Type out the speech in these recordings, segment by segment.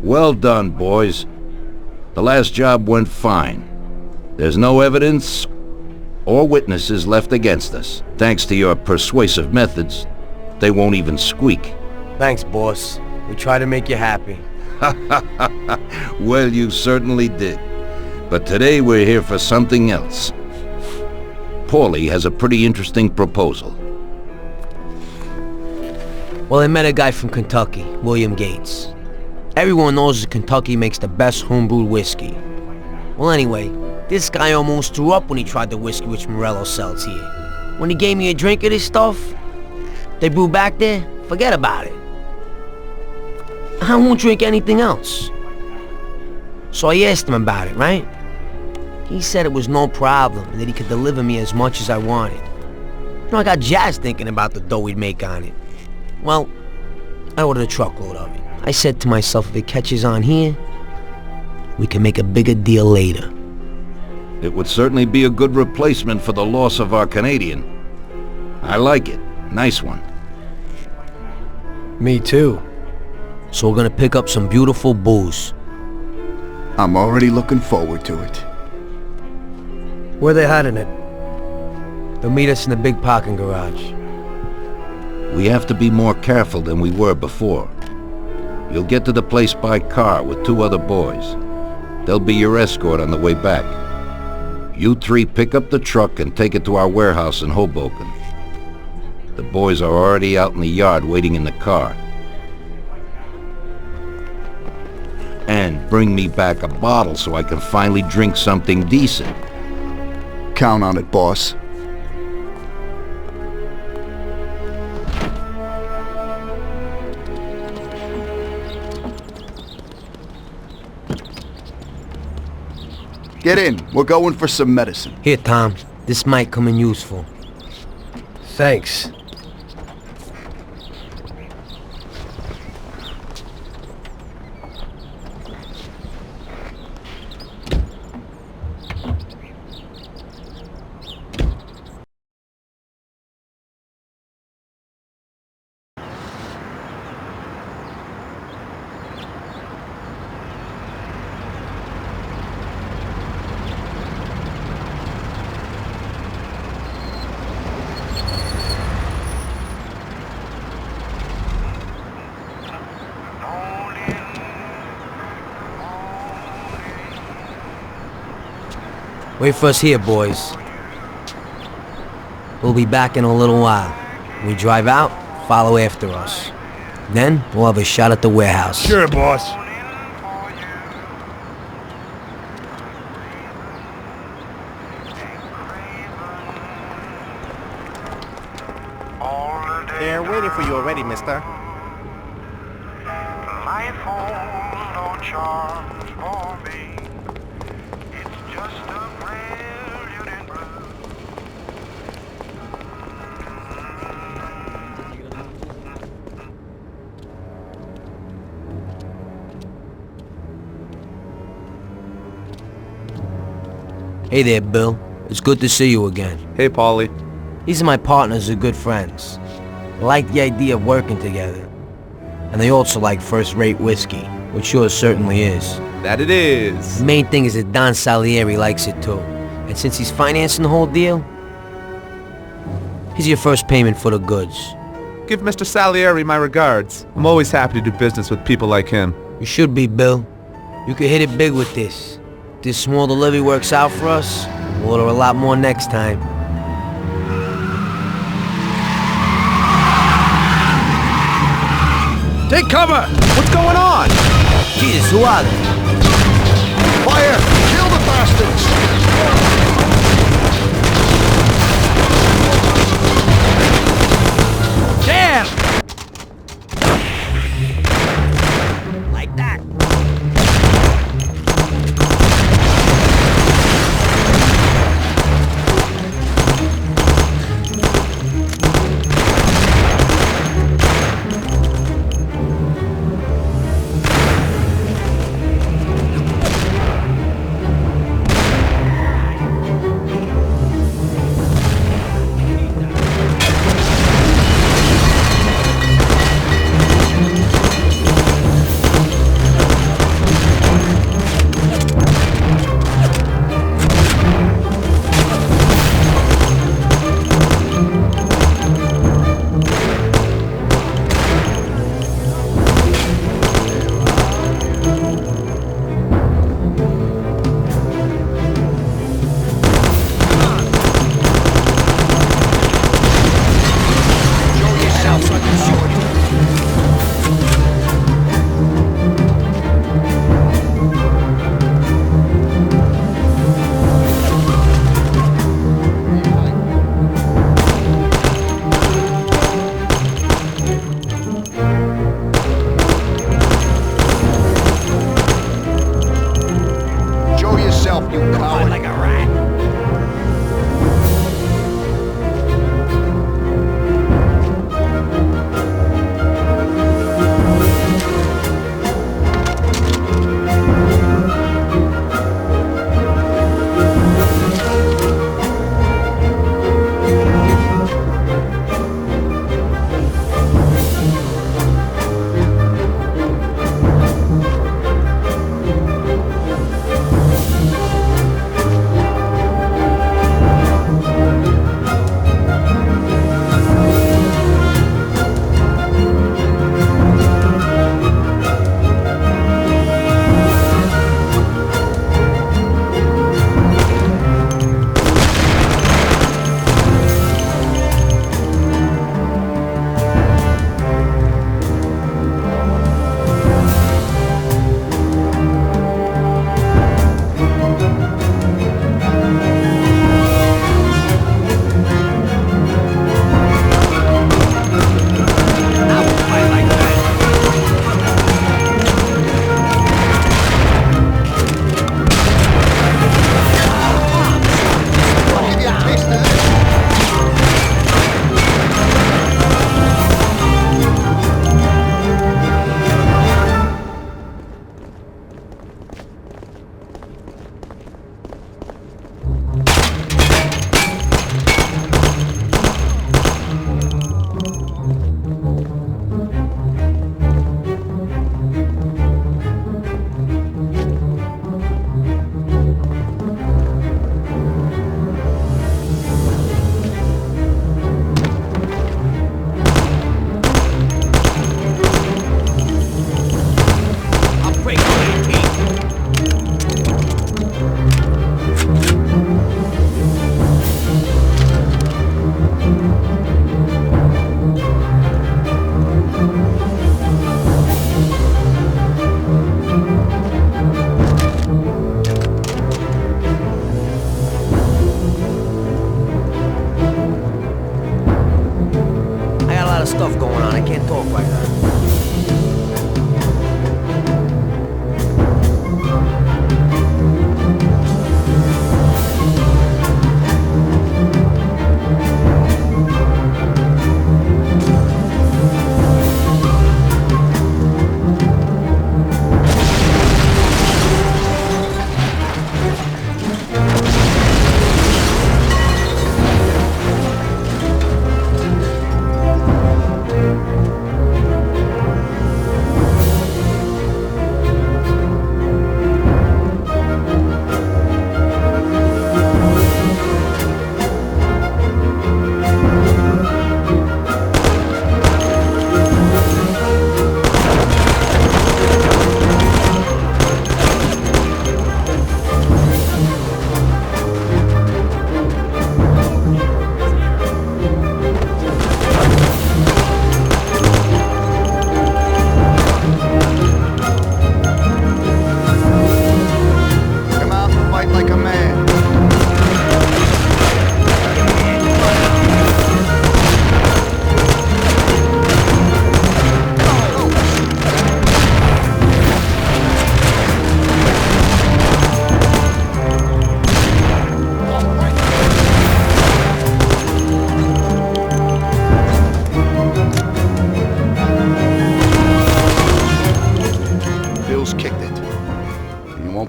Well done, boys. The last job went fine. There's no evidence or witnesses left against us. Thanks to your persuasive methods, they won't even squeak. Thanks, boss. We try to make you happy. Well, you certainly did. But today we're here for something else. Paulie has a pretty interesting proposal. Well, I met a guy from Kentucky, William Gates. Everyone knows that Kentucky makes the best homebrewed whiskey. Well, anyway, this guy almost threw up when he tried the whiskey which Morello sells here. When he gave me a drink of this stuff they brew back there, forget about it. I won't drink anything else. So I asked him about it, right? He said it was no problem and that he could deliver me as much as I wanted. You know, I got jazzed thinking about the dough we'd make on it. Well, I ordered a truckload of it. I said to myself, if it catches on here, we can make a bigger deal later. It would certainly be a good replacement for the loss of our Canadian. I like it. Nice one. Me too. So we're gonna pick up some beautiful booze. I'm already looking forward to it. Where they hiding it? They'll meet us in the big parking garage. We have to be more careful than we were before. You'll get to the place by car with 2 other boys. They'll be your escort on the way back. You 3 pick up the truck and take it to our warehouse in Hoboken. The boys are already out in the yard waiting in the car. And bring me back a bottle so I can finally drink something decent. Count on it, boss. Get in. We're going for some medicine. Here, Tom. This might come in useful. Thanks. Wait for us here, boys. We'll be back in a little while. When we drive out, follow after us. Then, we'll have a shot at the warehouse. Sure, boss. They're waiting for you already, mister. Life holds no charms for me. It's just a prelude in blue. Hey there, Bill. It's good to see you again. Hey, Paulie. These are my partners who are good friends. They like the idea of working together. And they also like first-rate whiskey, which yours certainly is. That it is. The main thing is that Don Salieri likes it too. And since he's financing the whole deal, here's your first payment for the goods. Give Mr. Salieri my regards. I'm always happy to do business with people like him. You should be, Bill. You could hit it big with this. If this small delivery works out for us, we'll order a lot more next time. Take cover! What's going on? Jesus, who are they? Fire! Kill the bastards! Damn! Like that.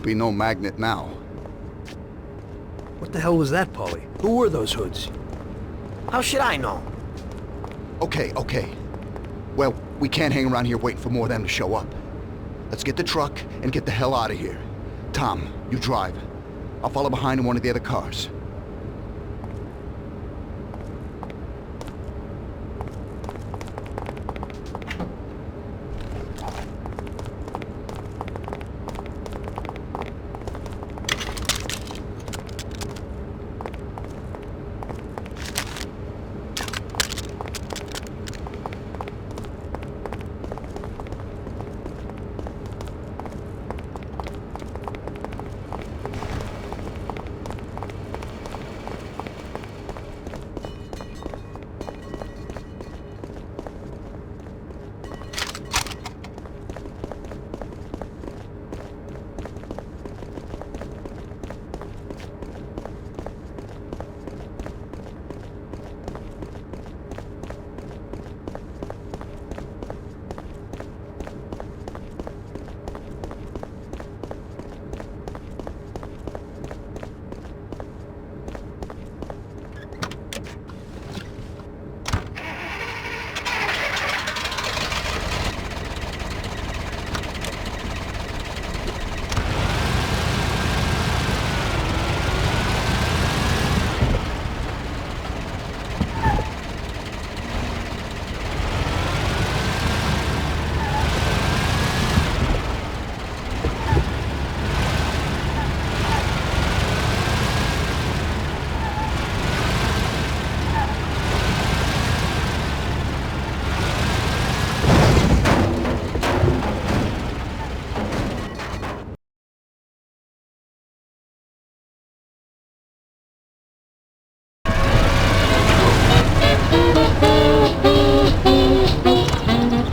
won't be no magnet now. What the hell was that, Paulie? Who were those hoods? How should I know? Okay. Well, we can't hang around here waiting for more of them to show up. Let's get the truck and get the hell out of here. Tom, you drive. I'll follow behind in one of the other cars.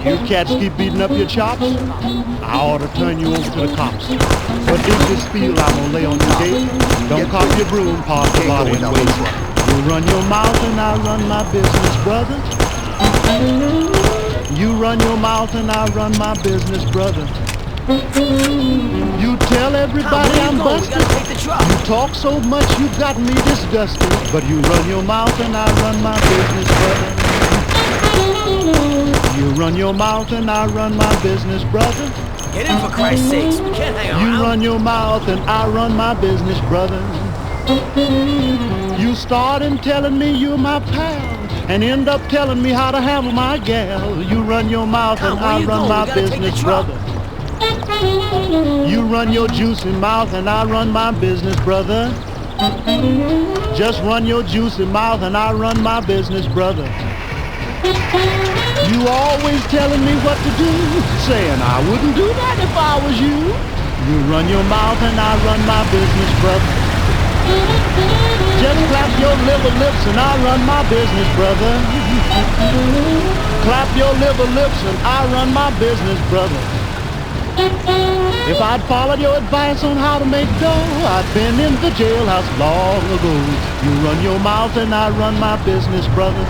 You cats keep beating up your chops, I ought to turn you over to the cops. What is this spiel I'm gonna lay on your gate? Don't cock your broom, park the body and wait. You run your mouth and I run my business, brother. You run your mouth and I run my business, brother. You tell everybody I'm busted. You talk so much you got me disgusted. But you run your mouth and I run my business, brother. You run your mouth and I run my business, brother. Get in for Christ's sakes. We can't hang around. You run your mouth and I run my business, brother. You start in telling me you're my pal and end up telling me how to handle my gal. You run your mouth and I run my business, brother. You run your juicy mouth and I run my business, brother. Just run your juicy mouth and I run my business, brother. You always telling me what to do, saying I wouldn't do that if I was you. You run your mouth and I run my business, brother. Just clap your liver lips and I run my business, brother. Clap your liver lips and I run my business, brother. If I'd followed your advice on how to make dough, I'd been in the jailhouse long ago. You run your mouth and I run my business, brother.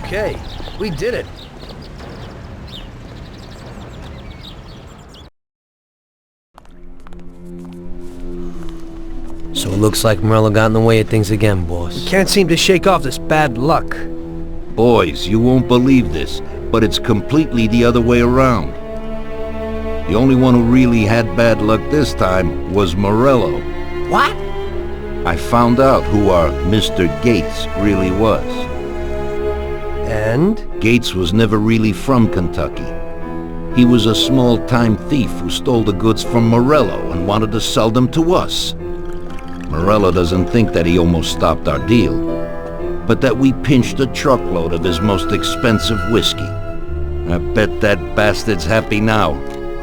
Okay, we did it. So it looks like Morello got in the way of things again, boss. Can't seem to shake off this bad luck. Boys, you won't believe this, but it's completely the other way around. The only one who really had bad luck this time was Morello. What? I found out who our Mr. Gates really was. And? Gates was never really from Kentucky. He was a small-time thief who stole the goods from Morello and wanted to sell them to us. Morello doesn't think that he almost stopped our deal, but that we pinched a truckload of his most expensive whiskey. I bet that bastard's happy now.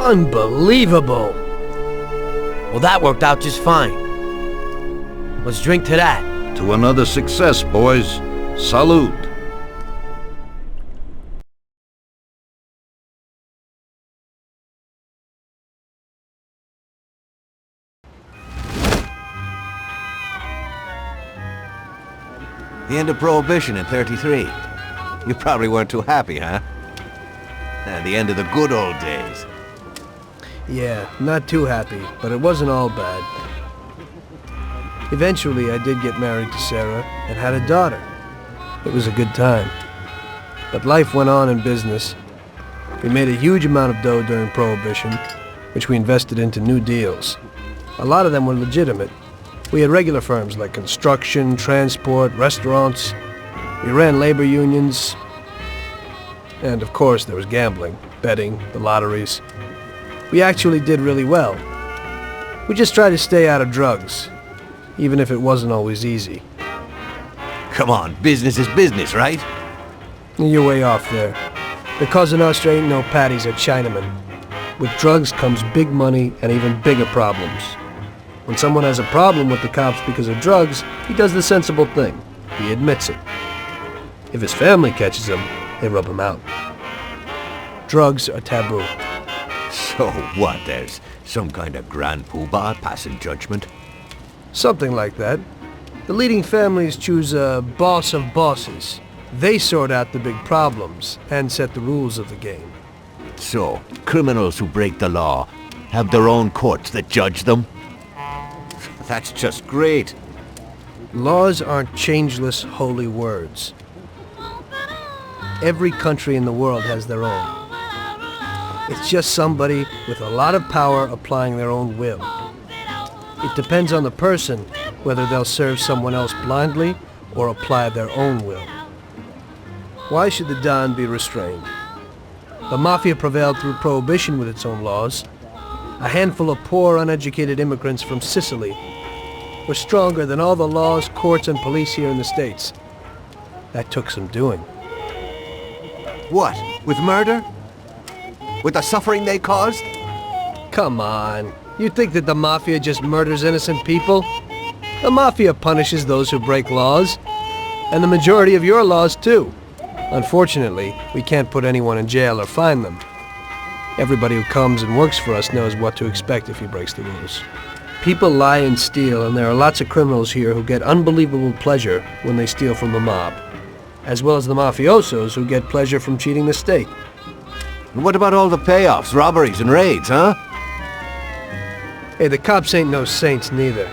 Unbelievable! Well, that worked out just fine. Let's drink to that. To another success, boys. Salute. The end of Prohibition in '33. You probably weren't too happy, huh? The end of the good old days. Yeah, not too happy, but it wasn't all bad. Eventually, I did get married to Sarah and had a daughter. It was a good time. But life went on in business. We made a huge amount of dough during Prohibition, which we invested into new deals. A lot of them were legitimate. We had regular firms like construction, transport, restaurants. We ran labor unions. And of course, there was gambling, betting, the lotteries. We actually did really well. We just tried to stay out of drugs, even if it wasn't always easy. Come on, business is business, right? You're way off there. The Cosa Nostra ain't no Paddies or Chinamen. With drugs comes big money and even bigger problems. When someone has a problem with the cops because of drugs, he does the sensible thing. He admits it. If his family catches him, they rub him out. Drugs are taboo. So what, there's some kind of grand poobah passing judgment? Something like that. The leading families choose a boss of bosses. They sort out the big problems and set the rules of the game. So, criminals who break the law have their own courts that judge them? That's just great. Laws aren't changeless holy words. Every country in the world has their own. It's just somebody with a lot of power applying their own will. It depends on the person whether they'll serve someone else blindly or apply their own will. Why should the Don be restrained? The Mafia prevailed through Prohibition with its own laws. A handful of poor, uneducated immigrants from Sicily were stronger than all the laws, courts, and police here in the States. That took some doing. What, with murder? With the suffering they caused? Come on. You think that the Mafia just murders innocent people? The Mafia punishes those who break laws. And the majority of your laws, too. Unfortunately, we can't put anyone in jail or fine them. Everybody who comes and works for us knows what to expect if he breaks the rules. People lie and steal, and there are lots of criminals here who get unbelievable pleasure when they steal from the mob, as well as the mafiosos who get pleasure from cheating the state. And what about all the payoffs, robberies, and raids, huh? Hey, the cops ain't no saints neither.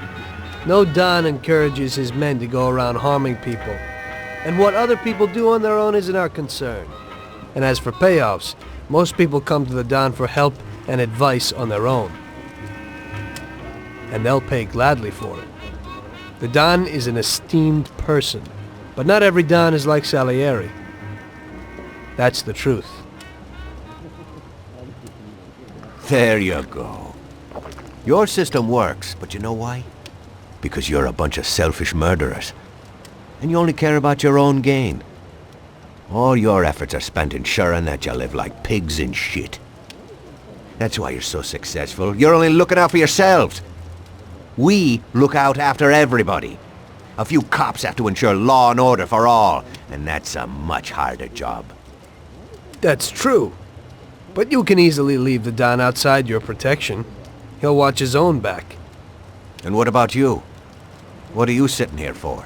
No Don encourages his men to go around harming people. And what other people do on their own isn't our concern. And as for payoffs, most people come to the Don for help and advice on their own. And they'll pay gladly for it. The Don is an esteemed person, but not every Don is like Salieri. That's the truth. There you go. Your system works, but you know why? Because you're a bunch of selfish murderers. And you only care about your own gain. All your efforts are spent ensuring that you live like pigs in shit. That's why you're so successful. You're only looking out for yourselves. We look out after everybody. A few cops have to ensure law and order for all, and that's a much harder job. That's true. But you can easily leave the Don outside your protection. He'll watch his own back. And what about you? What are you sitting here for?